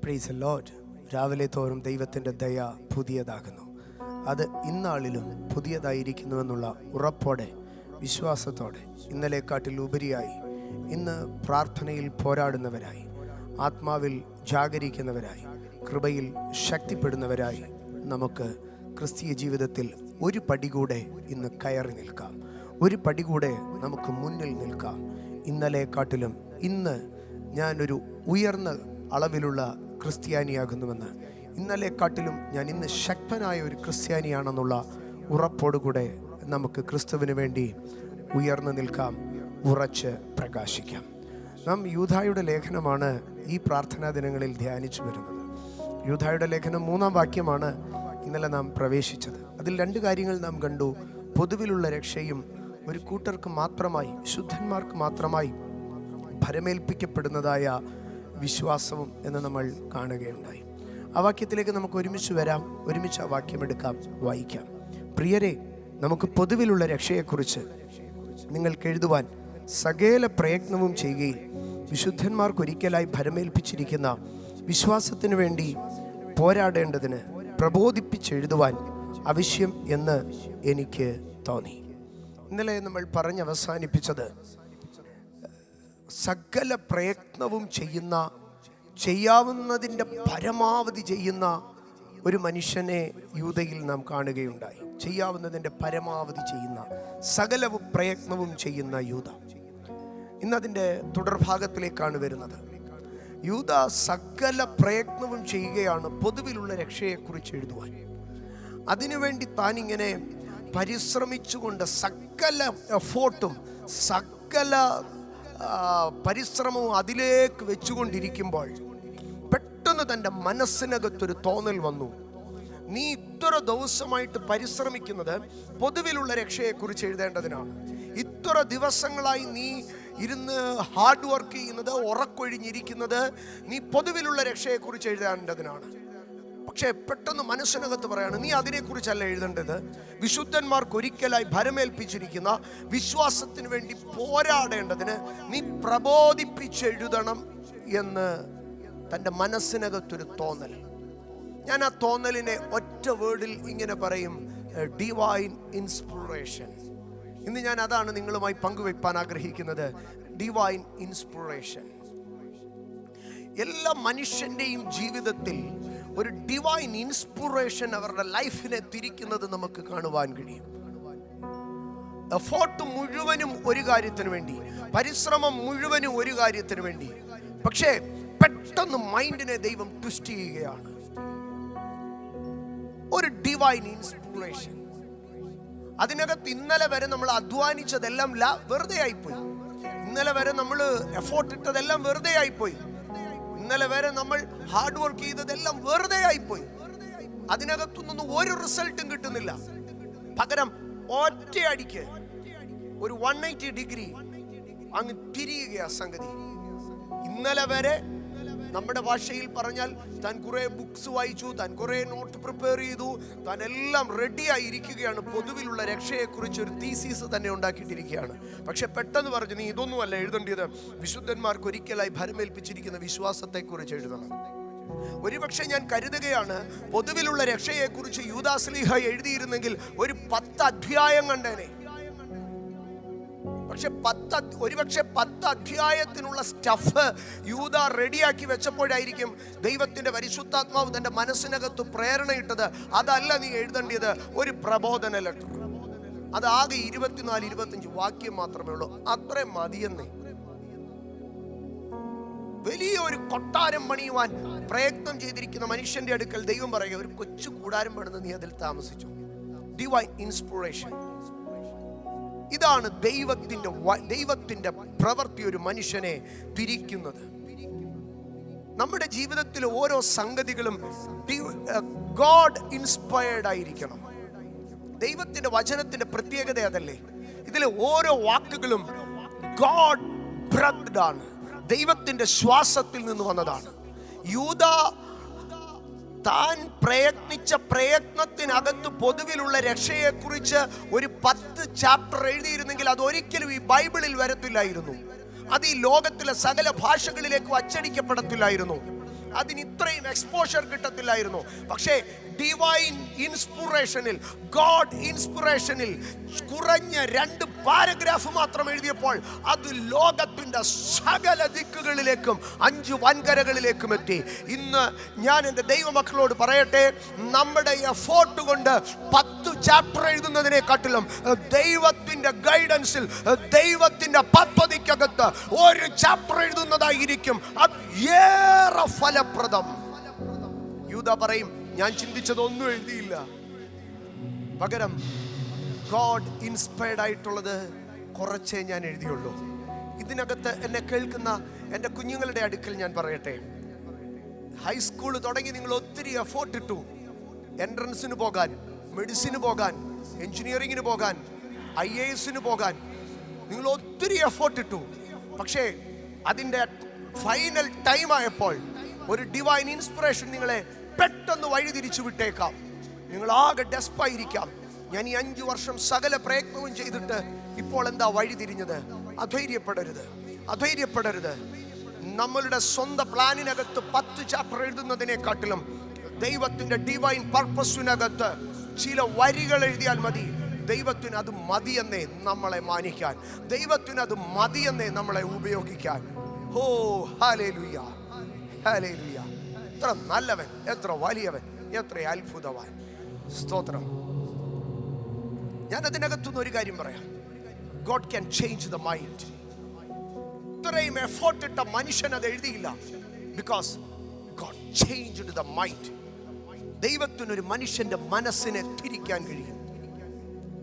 Praise the Lord. രാവിലെ തോറും ദൈവത്തിൻ്റെ ദയ പുതിയതാകുന്നു. അത് ഇന്നാളിലും പുതിയതായിരിക്കുന്നുവെന്നുള്ള ഉറപ്പോടെ, വിശ്വാസത്തോടെ, ഇന്നലെക്കാട്ടിൽ ഉപരിയായി ഇന്ന് പ്രാർത്ഥനയിൽ പോരാടുന്നവരായി, ആത്മാവിൽ ജാഗരിക്കുന്നവരായി, കൃപയിൽ ശക്തിപ്പെടുന്നവരായി നമുക്ക് ക്രിസ്തീയ ജീവിതത്തിൽ ഒരു പടി കൂടെ ഇന്ന് കയറി നിൽക്കാം. ഒരു പടി കൂടെ നമുക്ക് മുന്നിൽ നിൽക്കാം. ഇന്നലെക്കാട്ടിലും ഇന്ന് ഞാനൊരു ഉയർന്ന അളവിലുള്ള ക്രിസ്ത്യാനിയാകുന്നുവെന്ന്, ഇന്നലെക്കാട്ടിലും ഞാൻ ഇന്ന് ശക്തനായ ഒരു ക്രിസ്ത്യാനിയാണെന്നുള്ള ഉറപ്പോടുകൂടെ നമുക്ക് ക്രിസ്തുവിന് വേണ്ടി ഉയർന്നു നിൽക്കാം, ഉറച്ച് പ്രകാശിക്കാം. നാം യൂദായുടെ ലേഖനമാണ് ഈ പ്രാർത്ഥനാ ദിനങ്ങളിൽ ധ്യാനിച്ചു വരുന്നത്. യൂദായുടെ ലേഖനം 3-ാം വാക്യമാണ് ഇന്നലെ നാം പ്രവേശിച്ചത്. അതിൽ 2 കാര്യങ്ങൾ നാം കണ്ടു. പൊതുവിലുള്ള രക്ഷയും ഒരു കൂട്ടർക്ക് മാത്രമായി, ശുദ്ധന്മാർക്ക് മാത്രമായി ഭരമേൽപ്പിക്കപ്പെടുന്നതായ വിശ്വാസവും എന്ന് നമ്മൾ കാണുകയുണ്ടായി. ആ വാക്യത്തിലേക്ക് നമുക്ക് ഒരുമിച്ച് വരാം, ഒരുമിച്ച് ആ വാക്യമെടുക്കാം, വായിക്കാം. പ്രിയരെ, നമുക്ക് പൊതുവിലുള്ള രക്ഷയെക്കുറിച്ച് നിങ്ങൾക്ക് എഴുതുവാൻ സകല പ്രയത്നവും ചെയ്യുകയും വിശുദ്ധന്മാർക്കൊരിക്കലായി ഭരമേൽപ്പിച്ചിരിക്കുന്ന വിശ്വാസത്തിനു വേണ്ടി പോരാടേണ്ടതിന് പ്രബോധിപ്പിച്ചെഴുതുവാൻ ആവശ്യം എന്ന് എനിക്ക് തോന്നി. ഇന്നലെ നമ്മൾ അവസാനിപ്പിച്ചത് സകല പ്രയത്നവും ചെയ്യാവുന്നതിൻ്റെ പരമാവധി ചെയ്യുന്ന ഒരു മനുഷ്യനെ യൂദയിൽ നാം കാണുകയുണ്ടായി. ചെയ്യാവുന്നതിൻ്റെ പരമാവധി ചെയ്യുന്ന, സകല പ്രയത്നവും ചെയ്യുന്ന യൂദ. ഇന്നതിൻ്റെ തുടർഭാഗത്തിലേക്കാണ് വരുന്നത്. യൂദ സകല പ്രയത്നവും ചെയ്യുകയാണ് പൊതുവിലുള്ള രക്ഷയെക്കുറിച്ച് എഴുതുവാൻ. അതിനുവേണ്ടി താൻ ഇങ്ങനെ പരിശ്രമിച്ചുകൊണ്ട് സകല എഫോർട്ടും സകല പരിശ്രമവും അതിലേക്ക് വെച്ചുകൊണ്ടിരിക്കുമ്പോൾ പെട്ടെന്ന് തൻ്റെ മനസ്സിനകത്തൊരു തോന്നൽ വന്നു. നീ ഇത്ര ദിവസമായിട്ട് പരിശ്രമിക്കുന്നത് പൊതുവിലുള്ള രക്ഷയെക്കുറിച്ച് എഴുതേണ്ടതിനാണ്. ഇത്ര ദിവസങ്ങളായി നീ ഇരുന്ന് ഹാർഡ് വർക്ക് ചെയ്യുന്നത്, ഉറക്കൊഴിഞ്ഞിരിക്കുന്നത് നീ പൊതുവിലുള്ള രക്ഷയെക്കുറിച്ച് എഴുതേണ്ടതിനാണ്. പക്ഷേ പെട്ടെന്ന് മനസ്സിനകത്ത് പറയാണ്, നീ അതിനെക്കുറിച്ചല്ല എഴുതേണ്ടത്. വിശുദ്ധന്മാർക്ക് ഒരിക്കലായി ഭരമേൽപ്പിച്ചിരിക്കുന്ന വിശ്വാസത്തിന് വേണ്ടി പോരാടേണ്ടതിന് നീ പ്രബോധിപ്പിച്ചെഴുതണം എന്ന് തൻ്റെ മനസ്സിനകത്തൊരു തോന്നൽ. ഞാൻ ആ തോന്നലിനെ ഒറ്റ വേർഡിൽ ഇങ്ങനെ പറയും, ഡിവൈൻ ഇൻസ്പിറേഷൻ. ഇന്ന് ഞാൻ അതാണ് നിങ്ങളുമായി പങ്കുവെക്കാൻ ആഗ്രഹിക്കുന്നത്, ഡിവൈൻ ഇൻസ്പിറേഷൻ. എല്ലാ മനുഷ്യൻ്റെയും ജീവിതത്തിൽ ഒരു ഡിവൈൻ ഇൻസ്പിറേഷൻ അവരുടെ ലൈഫിനെ തിരിക്കുന്നത് നമുക്ക് കാണുവാൻ കഴിയും. എഫോർട്ട് മുഴുവനും ഒരു കാര്യത്തിന് വേണ്ടി, പരിശ്രമം മുഴുവനും ഒരു കാര്യത്തിന് വേണ്ടി, പക്ഷേ പെട്ടെന്ന് മൈൻഡിനെ ദൈവം ട്വിസ്റ്റ് ചെയ്യുകയാണ്. ഒരു ഡിവൈൻ ഇൻസ്പിറേഷൻ. അതിനകത്ത് ഇന്നലെ വരെ നമ്മൾ അധ്വാനിച്ചതെല്ലാം വെറുതെ ആയിപ്പോയി. ഇന്നലെ വരെ നമ്മൾ എഫോർട്ട് ഇട്ടതെല്ലാം വെറുതെ ആയിപ്പോയി. ഇന്നലെ വരെ നമ്മൾ ഹാർഡ് വർക്ക് ചെയ്തതെല്ലാം വെറുതെ ആയിപ്പോയി. അതിനകത്തുനിന്ന് ഒരു റിസൾട്ടും കിട്ടുന്നില്ല. പകരം ഒറ്റയടിക്ക് ഒരു 180 ഡിഗ്രി അങ്ങ് തിരിയുകയാ സംഗതി. ഇന്നലെ വരെ നമ്മുടെ ഭാഷയിൽ പറഞ്ഞാൽ താൻ കുറെ ബുക്സ് വായിച്ചു, താൻ കുറെ നോട്ട് പ്രിപ്പയർ ചെയ്തു, താൻ എല്ലാം റെഡിയായി ഇരിക്കുകയാണ്. പൊതുവിലുള്ള രക്ഷയെക്കുറിച്ച് ഒരു തീസീസ് തന്നെ ഉണ്ടാക്കിയിട്ടിരിക്കുകയാണ്. പക്ഷെ പെട്ടെന്ന് പറഞ്ഞു, നീ ഇതൊന്നുമല്ല എഴുതേണ്ടത്, വിശുദ്ധന്മാർക്ക് ഒരിക്കലായി ഭരമേൽപ്പിച്ചിരിക്കുന്ന വിശ്വാസത്തെക്കുറിച്ച് എഴുതണം. ഒരുപക്ഷെ ഞാൻ കരുതുകയാണ്, പൊതുവിലുള്ള രക്ഷയെക്കുറിച്ച് യൂദാസ്ലീഹ എഴുതിയിരുന്നെങ്കിൽ ഒരു 10 അധ്യായം കണ്ടേനെ. പക്ഷെ 10 അധ്യായത്തിനുള്ള സ്റ്റഫ് യൂദാ റെഡിയാക്കി വെച്ചപ്പോഴായിരിക്കും ദൈവത്തിന്റെ പരിശുദ്ധാത്മാവ് തന്റെ മനസ്സിനകത്ത് പ്രേരണയിട്ടത്, അതല്ല നീ എഴുതേണ്ടത്, ഒരു പ്രബോധന ലെറ്റർ. അത് ആകെ 24-25 വാക്യം മാത്രമേ ഉള്ളൂ. അത്രയും മതിയെന്നേ. വലിയൊരു കൊട്ടാരം പണിയുവാൻ പ്രയത്നം ചെയ്തിരിക്കുന്ന മനുഷ്യന്റെ അടുക്കൽ ദൈവം പറയുക, ഒരു കൊച്ചു കൂടാരം പണിത് നീ അതിൽ താമസിച്ചു. Divine inspiration. ഇതാണ് ദൈവത്തിന്റെ പ്രവൃത്തി ഒരു മനുഷ്യനെ തിരിക്കുന്നത്. നമ്മുടെ ജീവിതത്തിലെ ഓരോ സംഗതികളും ഗോഡ് ഇൻസ്പയർഡ് ആയിരിക്കണം. ദൈവത്തിന്റെ വചനത്തിന്റെ പ്രത്യേകത അതല്ലേ. ഇതിലെ ഓരോ വാക്കുകളും ഗോഡ് ബ്രെത്ത്ഡ് ആണ്, ദൈവത്തിന്റെ ശ്വാസത്തിൽ നിന്ന് വന്നതാണ്. യൂദാ താൻ പ്രയത്നിച്ച പ്രയത്നത്തിനകത്ത് പൊതുവിലുള്ള രക്ഷയെക്കുറിച്ച് ഒരു 10 ചാപ്റ്റർ എഴുതിയിരുന്നെങ്കിൽ അതൊരിക്കലും ഈ ബൈബിളിൽ വരത്തില്ലായിരുന്നു. അത് ഈ ലോകത്തിലെ സകല ഭാഷകളിലേക്കും അച്ചടിക്കപ്പെടത്തില്ലായിരുന്നു. അതിന് ഇത്രയും എക്സ്പോഷർ കിട്ടത്തില്ലായിരുന്നു. പക്ഷേ ഡിവൈൻ ഇൻസ്പിറേഷനിൽ, ഗോഡ് ഇൻസ്പിറേഷനിൽ കുറഞ്ഞ 2 പാരഗ്രാഫ് മാത്രം എഴുതിയപ്പോൾ അത് ലോകത്തിന്റെ സകല ദിക്കുകളിലേക്കും 5 വൻകരകളിലേക്കും എത്തി. ഇന്ന് ഞാൻ എൻ്റെ ദൈവമക്കളോട് പറയട്ടെ, നമ്മുടെ എഫോർട്ട് കൊണ്ട് 10 ചാപ്റ്റർ എഴുതുന്നതിനെക്കാട്ടിലും ദൈവത്തിന്റെ ഗൈഡൻസിൽ, ദൈവത്തിന്റെ പദ്ധതിക്കകത്ത് ഒരു ചാപ്റ്റർ എഴുതുന്നതായിരിക്കും അത് ഏറെ ഫലപ്രദം. യൂദാ പറയും, ഞാൻ ചിന്തിച്ചതൊന്നും എഴുതിയില്ല, പകരം ഗോഡ് ഇൻസ്പയർഡ് ആയിട്ടുള്ളത് കുറച്ചേ ഞാൻ എഴുതിയുള്ളൂ. ഇതിനകത്ത് എന്നെ കേൾക്കുന്ന എൻ്റെ കുഞ്ഞുങ്ങളുടെ അടുക്കൽ ഞാൻ പറയട്ടെ, ഹൈസ്കൂൾ തുടങ്ങി നിങ്ങൾ ഒത്തിരി എഫോർട്ട് ഇട്ടു. എൻട്രൻസിന് പോകാൻ, മെഡിസിന് പോകാൻ, എഞ്ചിനീയറിങ്ങിന് പോകാൻ, IAS പോകാൻ നിങ്ങൾ ഒത്തിരി എഫോർട്ട് ഇട്ടു. പക്ഷേ അതിൻ്റെ ഫൈനൽ ടൈം ആയപ്പോൾ ഒരു ഡിവൈൻ ഇൻസ്പിറേഷൻ നിങ്ങളെ പെട്ടെന്ന് വഴിതിരിച്ചു വിട്ടേക്കാം. നിങ്ങൾ ആകെ ഡെസ്പായിരിക്കാം. ഞാൻ ഈ 5 വർഷം സകല പ്രയത്നവും ചെയ്തിട്ട് ഇപ്പോൾ എന്താ വഴിതിരിഞ്ഞത്? അധൈര്യപ്പെടരുത്. നമ്മളുടെ സ്വന്തം പ്ലാനിനകത്ത് 10 ചാപ്റ്റർ എഴുതുന്നതിനെക്കാട്ടിലും ദൈവത്തിന്റെ ഡിവൈൻ പർപ്പസിനകത്ത് ചില വരികൾ എഴുതിയാൽ മതി. ദൈവത്തിന് അത് മതിയെന്നേ നമ്മളെ മാനിക്കാൻ, ദൈവത്തിന് അത് മതിയെന്നേ നമ്മളെ ഉപയോഗിക്കാൻ. ഓ ഹല്ലേലൂയ, ഹല്ലേലൂയ. എത്ര നല്ലവൻ, എത്ര വലിയവൻ, എത്ര അത്ഭുതവാൻ. സ്തോത്രം. ഞാൻ അതിനകത്തുനിന്ന് ഒരു കാര്യം പറയാം. God can change the mind. ഇത്രയും എഫോർട്ട് ഇട്ട മനുഷ്യൻ അത് എഴുതിയില്ല. Because God changed the mind. ദൈവത്തിനൊരു മനുഷ്യന്റെ മനസ്സിനെ തിരിക്കാൻ കഴിയും.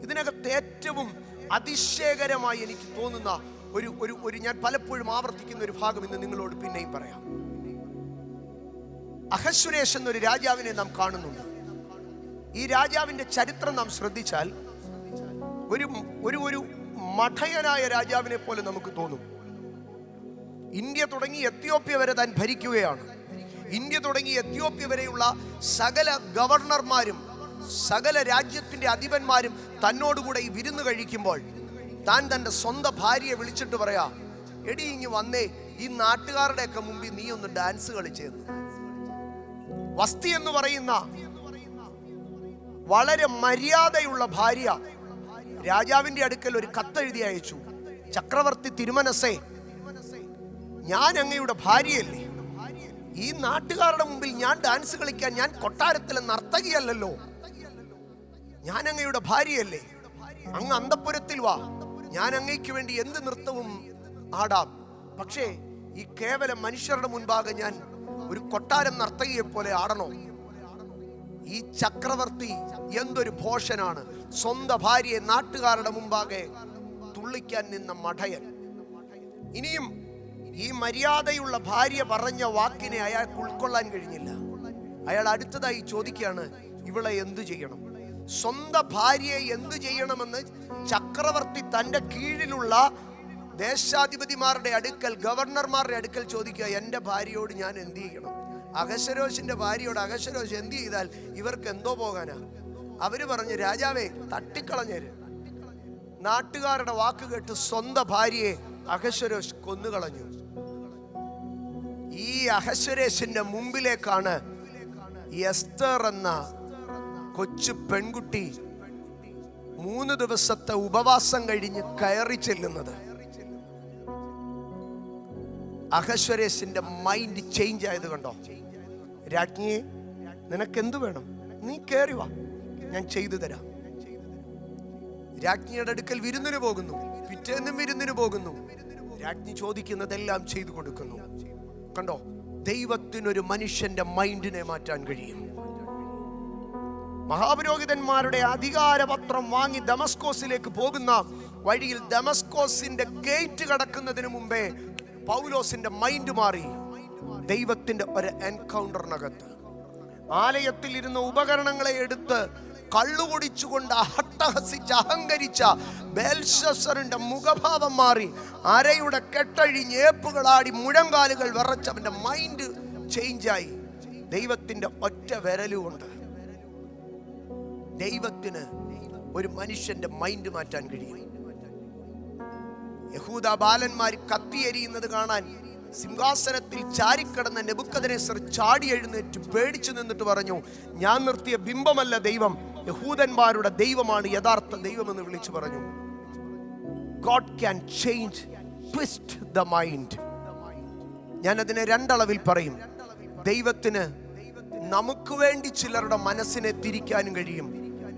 ഇതിനകത്ത് ഏറ്റവും അതിശയകരമായി എനിക്ക് തോന്നുന്ന ഒരു ഞാൻ പലപ്പോഴും ആവർത്തിക്കുന്ന ഒരു ഭാഗം ഇന്ന് നിങ്ങളോട് പിന്നെയും പറയാം. അഹശ്വേരോശ് എന്നൊരു രാജാവിനെ നാം കാണുന്നുണ്ട്. ഈ രാജാവിന്റെ ചരിത്രം നാം ശ്രദ്ധിച്ചാൽ ഒരു മഠയനായ രാജാവിനെ പോലെ നമുക്ക് തോന്നും. ഇന്ത്യ തുടങ്ങി എത്യോപ്യ വരെ താൻ ഭരിക്കുകയാണ്. ഇന്ത്യ തുടങ്ങി എത്യോപ്യ വരെയുള്ള സകല ഗവർണർമാരും സകല രാജ്യത്തിന്റെ അധിപന്മാരും തന്നോടുകൂടെ ഈ വിരുന്ന് കഴിക്കുമ്പോൾ താൻ തൻ്റെ സ്വന്തം ഭാര്യയെ വിളിച്ചിട്ട് പറയാ, എടി ഇങ്ങ് വന്നേ, ഈ നാട്ടുകാരുടെയൊക്കെ മുമ്പിൽ നീ ഒന്ന് ഡാൻസ് കളിച്ചെന്ന്. വസ്തി എന്ന് പറയുന്ന വളരെ മര്യാദയുള്ള ഭാര്യ രാജാവിന്റെ അടുക്കൽ ഒരു കത്തെഴുതി അയച്ചു. ചക്രവർത്തി തിരുമനസ്സേ, ഞാൻ അങ്ങയുടെ ഭാര്യയല്ലേ, ഈ നാട്ടുകാരുടെ മുമ്പിൽ ഞാൻ ഡാൻസ് കളിക്കാൻ ഞാൻ കൊട്ടാരത്തിലെ നർത്തകിയല്ലല്ലോ, ഞാൻ അങ്ങയുടെ ഭാര്യയല്ലേ, അങ്ങ് അന്തഃപുരത്തിൽ വാ, ഞാൻ അങ്ങയ്ക്ക് വേണ്ടി എന്ത് നൃത്തവും ആടാം. പക്ഷേ ഈ കേവലം മനുഷ്യരുടെ മുൻപാകെ ഞാൻ ഒരു കൊട്ടാരം നർത്തകിയെ പോലെ ആടണോ? ഈ ചക്രവർത്തി എന്തൊരു ഭോഷനാണ്, സ്വന്തം ഭാര്യയെ നാട്ടുകാരുടെ മുമ്പാകെ തുള്ളിക്കാൻ നിന്ന മഠയൻ. ഇനിയും ഈ മര്യാദയുള്ള ഭാര്യ പറഞ്ഞ വാക്കിനെ അയാൾക്ക് ഉൾക്കൊള്ളാൻ കഴിഞ്ഞില്ല. അയാൾ അടുത്തതായി ചോദിക്കുകയാണ്, ഇവളെ എന്തു ചെയ്യണം? സ്വന്തം ഭാര്യയെ എന്തു ചെയ്യണമെന്ന് ചക്രവർത്തി തൻ്റെ കീഴിലുള്ള ദേശാധിപതിമാരുടെ അടുക്കൽ, ഗവർണർമാരുടെ അടുക്കൽ ചോദിക്കുക, എൻ്റെ ഭാര്യയോട് ഞാൻ എന്ത് ചെയ്യണം? അഹശ്വേരോശിന്റെ ഭാര്യയോട് അഹശ്വേരോശ് എന്ത് ചെയ്താൽ ഇവർക്ക് എന്തോ പോകാനാ? അവര് പറഞ്ഞു, രാജാവേ തട്ടിക്കളഞ്ഞേര്. നാട്ടുകാരുടെ വാക്ക് കേട്ട് സ്വന്തം ഭാര്യയെ അഹശ്വേരോശ് കൊന്നുകളഞ്ഞു. ഈ അഹശ്വേരോശിന്റെ മുമ്പിലേക്കാണ് എസ്തർ എന്ന കൊച്ചു പെൺകുട്ടി 3 ദിവസത്തെ ഉപവാസം കഴിഞ്ഞ് കയറി ചെല്ലുന്നത്. അഹശ്വേരോശിന്റെ മൈൻഡ് ചേഞ്ച് ആയത് കണ്ടോ? രാജ്ഞിയെ, നിനക്കെന്തു വേണം? നീ കയറി വാ, ഞാൻ ചെയ്തു തരാം. രാജ്ഞിയുടെ അടുക്കൽ വിരുന്നിന് പോകുന്നു, പിറ്റേന്നും വിരുന്നിന് പോകുന്നു. രാജ്ഞി ചോദിക്കുന്നതെല്ലാം ചെയ്തു കൊടുക്കുന്നു. കണ്ടോ, ദൈവത്തിനൊരു മനുഷ്യന്റെ മൈൻഡിനെ മാറ്റാൻ കഴിയും. മഹാപുരോഹിതന്മാരുടെ അധികാരപത്രം വാങ്ങി ദമസ്കോസിലേക്ക് പോകുന്ന വഴിയിൽ ദമസ്കോസിന്റെ ഗേറ്റ് കടക്കുന്നതിന് മുമ്പേ പൗലോസിന്റെ മൈൻഡ് മാറി. ദൈവത്തിന്റെ ഒരു എൻകൗണ്ടറിനകത്ത് ആലയത്തിൽ ഇരുന്ന ഉപകരണങ്ങളെ എടുത്ത് കള്ളുകുടിച്ചുകൊണ്ട് അട്ടഹസിച്ച് അഹങ്കരിച്ച ബേൽശസ്സറിന്റെ മുഖഭാവം മാറി. അരയുടെ കെട്ടഴിഞ്ഞ് ഏപ്പുകളാടി മുഴങ്കാലുകൾ വിറച്ചവന്റെ മൈൻഡ് ചേഞ്ചായി. ദൈവത്തിന്റെ ഒറ്റ വിരലുകൊണ്ട് ദൈവത്തിന് ഒരു മനുഷ്യന്റെ മൈൻഡ് മാറ്റാൻ കഴിയും. യഹൂദ ബാലന്മാർ കത്തിയെരിയുന്നത് കാണാൻ സിംഹാസനത്തിൽ ചാരിക്കിടന്ന നെബൂഖദ്നേസർ ചാടി എഴുന്നേറ്റ് പേടിച്ചു നിന്നിട്ട് പറഞ്ഞു, ഞാൻ നിർത്തിയ ബിംബമല്ല ദൈവം, യഹൂദന്മാരുടെ ദൈവമാണ് യഥാർത്ഥ ദൈവമെന്ന് വിളിച്ചു പറഞ്ഞു. God can change, twist the mind. ഞാൻ അതിനെ 2 അളവിൽ പറയും. ദൈവത്തിന് നമുക്ക് വേണ്ടി ചിലരുടെ മനസ്സിനെ തിരിക്കാനും കഴിയും,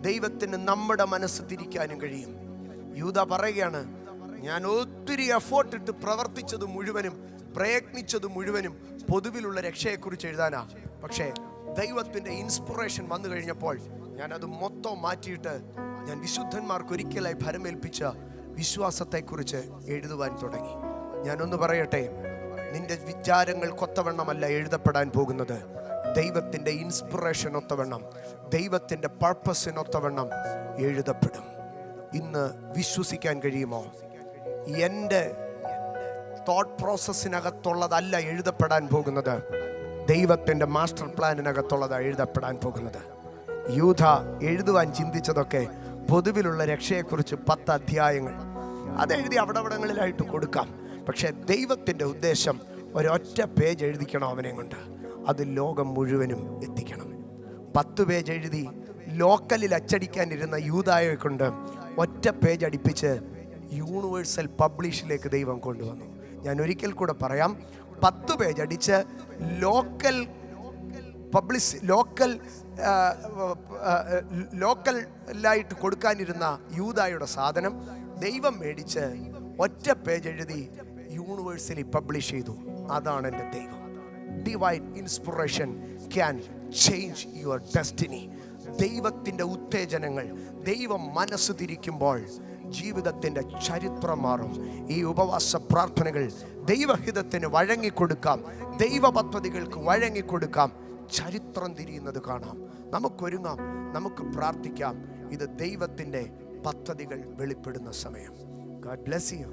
ദൈവത്തിന് നമ്മുടെ മനസ്സ് തിരിക്കാനും കഴിയും. യൂദ പറയുകയാണ്, ഞാൻ ഒത്തിരി എഫോർട്ട് ഇട്ട് പ്രവർത്തിച്ചത് മുഴുവനും പ്രയത്നിച്ചത് മുഴുവനും പൊതുവിലുള്ള രക്ഷയെക്കുറിച്ച് എഴുതാനാ. പക്ഷേ ദൈവത്തിൻ്റെ ഇൻസ്പിറേഷൻ വന്നു കഴിഞ്ഞപ്പോൾ ഞാൻ അത് മൊത്തം മാറ്റിയിട്ട് ഞാൻ വിശുദ്ധന്മാർക്ക് ഒരിക്കലായി ഭരമേൽപ്പിച്ച വിശ്വാസത്തെക്കുറിച്ച് എഴുതുവാൻ തുടങ്ങി. ഞാനൊന്ന് പറയട്ടെ, നിന്റെ വിചാരങ്ങൾക്കൊത്തവണ്ണമല്ല എഴുതപ്പെടാൻ പോകുന്നത്, ദൈവത്തിൻ്റെ ഇൻസ്പിറേഷൻ ഒത്തവണ്ണം, ദൈവത്തിൻ്റെ പർപ്പസിനൊത്തവണ്ണം എഴുതപ്പെടും. ഇന്ന് വിശ്വസിക്കാൻ കഴിയുമോ? എൻ്റെ തോട്ട് പ്രോസസ്സിനകത്തുള്ളതല്ല എഴുതപ്പെടാൻ പോകുന്നത്, ദൈവത്തിൻ്റെ മാസ്റ്റർ പ്ലാനിനകത്തുള്ളതാണ് എഴുതപ്പെടാൻ പോകുന്നത്. യൂദ എഴുതുവാൻ ചിന്തിച്ചതൊക്കെ പൊതുവിലുള്ള രക്ഷയെക്കുറിച്ച് 10 അധ്യായങ്ങൾ അതെഴുതി അവിടങ്ങളിലായിട്ട് കൊടുക്കാം. പക്ഷേ ദൈവത്തിൻ്റെ ഉദ്ദേശം ഒരൊറ്റ പേജ് എഴുതിക്കണം അവനെ കൊണ്ട്, അത് ലോകം മുഴുവനും എത്തിക്കണം. 10 പേജ് എഴുതി ലോക്കലിൽ അച്ചടിക്കാനിരുന്ന യൂദായെ കൊണ്ട് ഒറ്റ പേജ് അടിപ്പിച്ച് യൂണിവേഴ്സൽ പബ്ലിഷിലേക്ക് ദൈവം കൊണ്ടുവന്നു. ഞാൻ ഒരിക്കൽ കൂടെ പറയാം, 10 പേജ് അടിച്ച് ലോക്കലായിട്ട് കൊടുക്കാനിരുന്ന യൂദായുടെ സാധനം ദൈവം മേടിച്ച് ഒറ്റ പേജ് എഴുതി യൂണിവേഴ്സലി പബ്ലിഷ് ചെയ്തു. അതാണ് എൻ്റെ ദൈവം. Divine inspiration can change your destiny. ദൈവത്തിൻ്റെ ഉത്തേജനങ്ങൾ, ദൈവം മനസ്സ് തിരിക്കുമ്പോൾ ജീവിതത്തിൻ്റെ ചരിത്രം മാറും. ഈ ഉപവാസ പ്രാർത്ഥനകൾ ദൈവഹിതത്തിന് വഴങ്ങിക്കൊടുക്കാം, ദൈവ പദ്ധതികൾക്ക് വഴങ്ങിക്കൊടുക്കാം. ചരിത്രം തിരിയുന്നത് കാണാം. നമുക്കൊരുങ്ങാം, നമുക്ക് പ്രാർത്ഥിക്കാം. ഇത് ദൈവത്തിൻ്റെ പദ്ധതികൾ വെളിപ്പെടുന്ന സമയം. God bless you.